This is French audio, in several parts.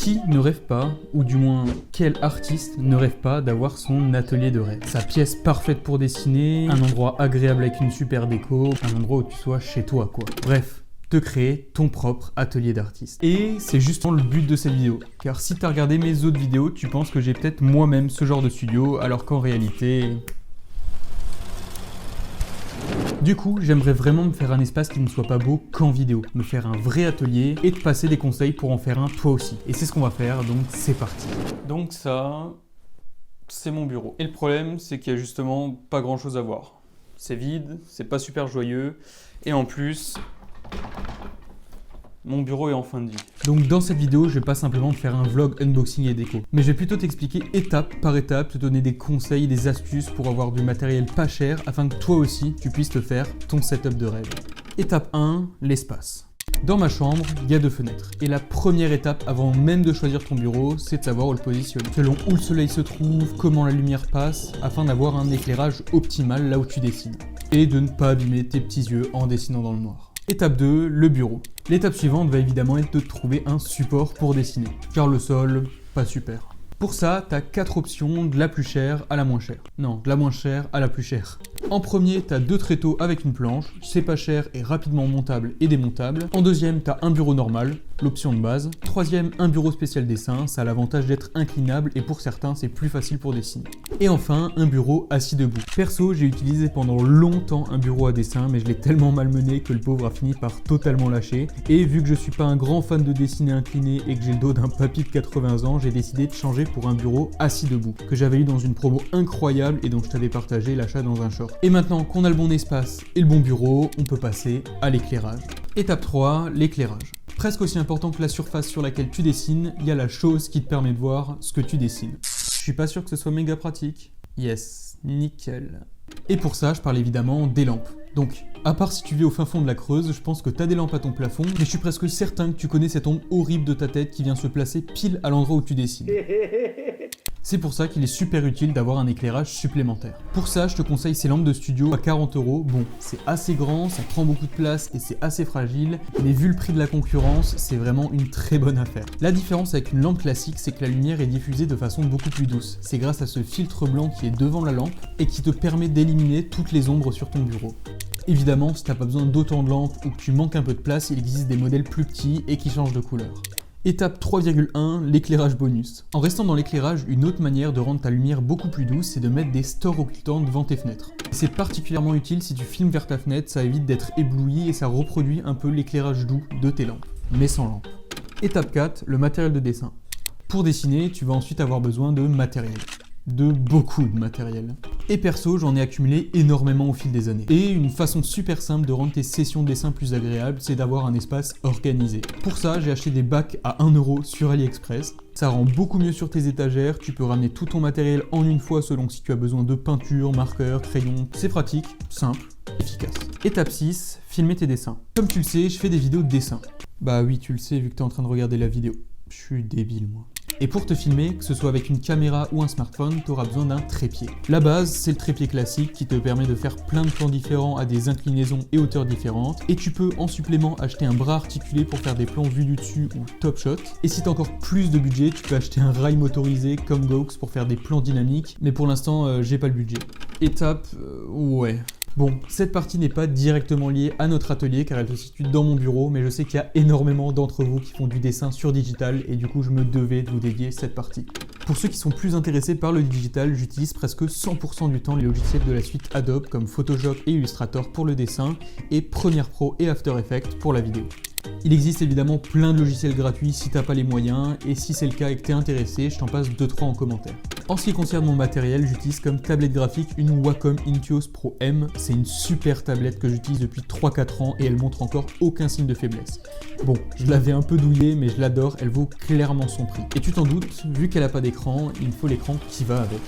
Qui ne rêve pas, ou du moins quel artiste ne rêve pas d'avoir son atelier de rêve? Sa pièce parfaite pour dessiner, un endroit agréable avec une super déco, un endroit où tu sois chez toi quoi. Bref, te créer ton propre atelier d'artiste. Et c'est justement le but de cette vidéo. Car si tu as regardé mes autres vidéos, tu penses que j'ai peut-être moi-même ce genre de studio, alors qu'en réalité... Du coup, j'aimerais vraiment me faire un espace qui ne soit pas beau qu'en vidéo, me faire un vrai atelier et te passer des conseils pour en faire un toi aussi. Et c'est ce qu'on va faire, donc c'est parti. Donc ça, c'est mon bureau. Et le problème, c'est qu'il y a justement pas grand chose à voir. C'est vide, c'est pas super joyeux, et en plus, mon bureau est en fin de vie. Donc dans cette vidéo, je vais pas simplement te faire un vlog unboxing et déco, mais je vais plutôt t'expliquer étape par étape, te donner des conseils, des astuces pour avoir du matériel pas cher afin que toi aussi, tu puisses te faire ton setup de rêve. Étape 1, l'espace. Dans ma chambre, il y a 2 fenêtres. Et la première étape, avant même de choisir ton bureau, c'est de savoir où le positionner. Selon où le soleil se trouve, comment la lumière passe, afin d'avoir un éclairage optimal là où tu dessines. Et de ne pas abîmer tes petits yeux en dessinant dans le noir. Étape 2, le bureau. L'étape suivante va évidemment être de trouver un support pour dessiner, car le sol, pas super. Pour ça, tu as 4 options, de la plus chère à la moins chère. Non, de la moins chère à la plus chère. En premier, tu as 2 tréteaux avec une planche, c'est pas cher et rapidement montable et démontable. En deuxième, tu as un bureau normal, l'option de base. Troisième, un bureau spécial dessin, ça a l'avantage d'être inclinable et pour certains, c'est plus facile pour dessiner. Et enfin, un bureau assis debout. Perso, j'ai utilisé pendant longtemps un bureau à dessin, mais je l'ai tellement malmené que le pauvre a fini par totalement lâcher. Et vu que je suis pas un grand fan de dessiner incliné et que j'ai le dos d'un papy de 80 ans, j'ai décidé de changer pour un bureau assis debout, que j'avais eu dans une promo incroyable et dont je t'avais partagé l'achat dans un short. Et maintenant qu'on a le bon espace et le bon bureau, on peut passer à l'éclairage. Étape 3, l'éclairage. Presque aussi important que la surface sur laquelle tu dessines, il y a la chose qui te permet de voir ce que tu dessines. Je suis pas sûr que ce soit méga pratique. Yes, nickel. Et pour ça, je parle évidemment des lampes. Donc, à part si tu vis au fin fond de la Creuse, je pense que tu as des lampes à ton plafond, mais je suis presque certain que tu connais cette ombre horrible de ta tête qui vient se placer pile à l'endroit où tu dessines. C'est pour ça qu'il est super utile d'avoir un éclairage supplémentaire. Pour ça, je te conseille ces lampes de studio à 40 €. Bon, c'est assez grand, ça prend beaucoup de place et c'est assez fragile, mais vu le prix de la concurrence, c'est vraiment une très bonne affaire. La différence avec une lampe classique, c'est que la lumière est diffusée de façon beaucoup plus douce. C'est grâce à ce filtre blanc qui est devant la lampe et qui te permet d'éliminer toutes les ombres sur ton bureau. Évidemment, si tu n'as pas besoin d'autant de lampes ou que tu manques un peu de place, il existe des modèles plus petits et qui changent de couleur. Étape 3,1, l'éclairage bonus. En restant dans l'éclairage, une autre manière de rendre ta lumière beaucoup plus douce, c'est de mettre des stores occultants devant tes fenêtres. C'est particulièrement utile si tu filmes vers ta fenêtre, ça évite d'être ébloui et ça reproduit un peu l'éclairage doux de tes lampes, mais sans lampe. Étape 4, le matériel de dessin. Pour dessiner, tu vas ensuite avoir besoin de matériel. De beaucoup de matériel. Et perso, j'en ai accumulé énormément au fil des années. Et une façon super simple de rendre tes sessions de dessin plus agréables, c'est d'avoir un espace organisé. Pour ça, j'ai acheté des bacs à 1 € sur AliExpress. Ça rend beaucoup mieux sur tes étagères, tu peux ramener tout ton matériel en une fois selon si tu as besoin de peinture, marqueur, crayon. C'est pratique, simple, efficace. Étape 6, filmer tes dessins. Comme tu le sais, je fais des vidéos de dessin. Bah oui, tu le sais vu que tu es en train de regarder la vidéo. Je suis débile moi. Et pour te filmer, que ce soit avec une caméra ou un smartphone, tu auras besoin d'un trépied. La base, c'est le trépied classique qui te permet de faire plein de plans différents à des inclinaisons et hauteurs différentes. Et tu peux en supplément acheter un bras articulé pour faire des plans vus du dessus ou top shot. Et si tu as encore plus de budget, tu peux acheter un rail motorisé comme Gaux pour faire des plans dynamiques. Mais pour l'instant, j'ai pas le budget. Étape, ouais. Bon, cette partie n'est pas directement liée à notre atelier car elle se situe dans mon bureau, mais je sais qu'il y a énormément d'entre vous qui font du dessin sur digital et du coup je me devais de vous dédier cette partie. Pour ceux qui sont plus intéressés par le digital, j'utilise presque 100% du temps les logiciels de la suite Adobe comme Photoshop et Illustrator pour le dessin et Premiere Pro et After Effects pour la vidéo. Il existe évidemment plein de logiciels gratuits si t'as pas les moyens, et si c'est le cas et que t'es intéressé, je t'en passe 2-3 en commentaire. En ce qui concerne mon matériel, j'utilise comme tablette graphique une Wacom Intuos Pro M. C'est une super tablette que j'utilise depuis 3-4 ans et elle montre encore aucun signe de faiblesse. Bon, je l'avais un peu douillée mais je l'adore, elle vaut clairement son prix. Et tu t'en doutes, vu qu'elle a pas d'écran, il me faut l'écran qui va avec.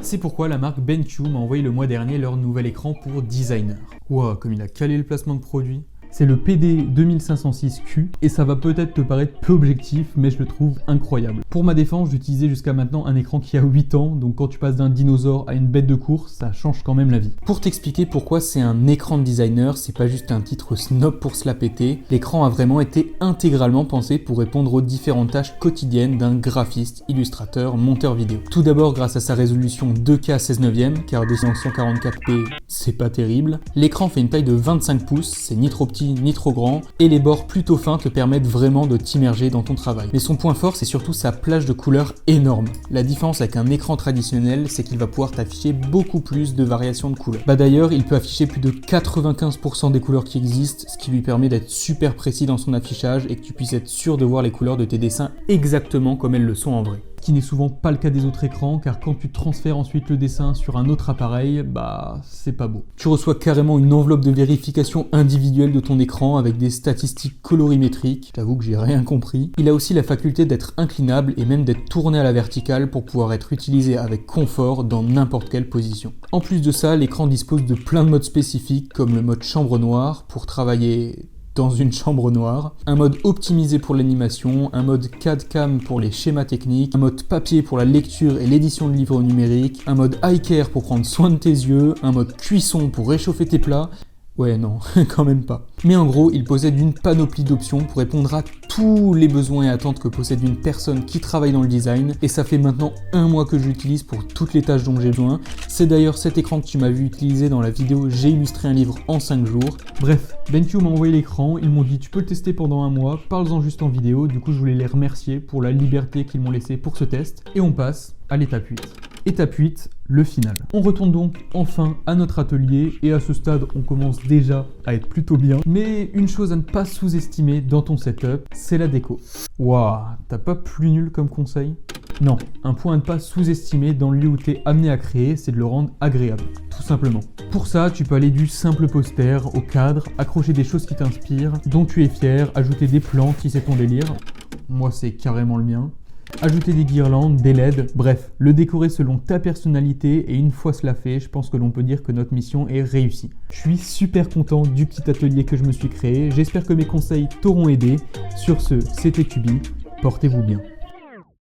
C'est pourquoi la marque BenQ m'a envoyé le mois dernier leur nouvel écran pour designer. Ouah, comme il a calé le placement de produit. C'est le PD 2506Q et ça va peut-être te paraître peu objectif, mais je le trouve incroyable. Pour ma défense, j'utilisais jusqu'à maintenant un écran qui a 8 ans, donc quand tu passes d'un dinosaure à une bête de course, ça change quand même la vie. Pour t'expliquer pourquoi c'est un écran de designer, c'est pas juste un titre snob pour se la péter, l'écran a vraiment été intégralement pensé pour répondre aux différentes tâches quotidiennes d'un graphiste, illustrateur, monteur vidéo. Tout d'abord grâce à sa résolution 2K 16:9, car dessus en 144p, c'est pas terrible. L'écran fait une taille de 25 pouces, c'est ni trop petit ni trop grand, et les bords plutôt fins te permettent vraiment de t'immerger dans ton travail. Mais son point fort, c'est surtout sa plage de couleurs énorme. La différence avec un écran traditionnel, c'est qu'il va pouvoir t'afficher beaucoup plus de variations de couleurs. Bah d'ailleurs, il peut afficher plus de 95% des couleurs qui existent, ce qui lui permet d'être super précis dans son affichage et que tu puisses être sûr de voir les couleurs de tes dessins exactement comme elles le sont en vrai. Ce qui n'est souvent pas le cas des autres écrans, car quand tu transfères ensuite le dessin sur un autre appareil, bah c'est pas beau. Tu reçois carrément une enveloppe de vérification individuelle de ton écran avec des statistiques colorimétriques, j'avoue que j'ai rien compris. Il a aussi la faculté d'être inclinable et même d'être tourné à la verticale pour pouvoir être utilisé avec confort dans n'importe quelle position. En plus de ça, l'écran dispose de plein de modes spécifiques comme le mode chambre noire pour travailler dans une chambre noire, un mode optimisé pour l'animation, un mode CAD-CAM pour les schémas techniques, un mode papier pour la lecture et l'édition de livres numériques, un mode eye care pour prendre soin de tes yeux, un mode cuisson pour réchauffer tes plats. Ouais non, quand même pas. Mais en gros, il possède une panoplie d'options pour répondre à tous les besoins et attentes que possède une personne qui travaille dans le design, et ça fait maintenant 1 mois que je l'utilise pour toutes les tâches dont j'ai besoin. C'est d'ailleurs cet écran que tu m'as vu utiliser dans la vidéo J'ai illustré un livre en 5 jours. Bref, BenQ m'a envoyé l'écran, ils m'ont dit tu peux le tester pendant 1 mois, parle-en juste en vidéo, du coup je voulais les remercier pour la liberté qu'ils m'ont laissée pour ce test, et on passe à l'étape 8. Étape 8, le final. On retourne donc enfin à notre atelier et à ce stade on commence déjà à être plutôt bien. Mais une chose à ne pas sous-estimer dans ton setup, c'est la déco. Waouh, t'as pas plus nul comme conseil? Non, un point à ne pas sous-estimer dans le lieu où t'es amené à créer, c'est de le rendre agréable, tout simplement. Pour ça, tu peux aller du simple poster au cadre, accrocher des choses qui t'inspirent, dont tu es fier, ajouter des plantes si c'est ton délire. Moi c'est carrément le mien. Ajouter des guirlandes, des LED, bref, le décorer selon ta personnalité, et une fois cela fait, je pense que l'on peut dire que notre mission est réussie. Je suis super content du petit atelier que je me suis créé, j'espère que mes conseils t'auront aidé. Sur ce, c'était Kubi, portez-vous bien.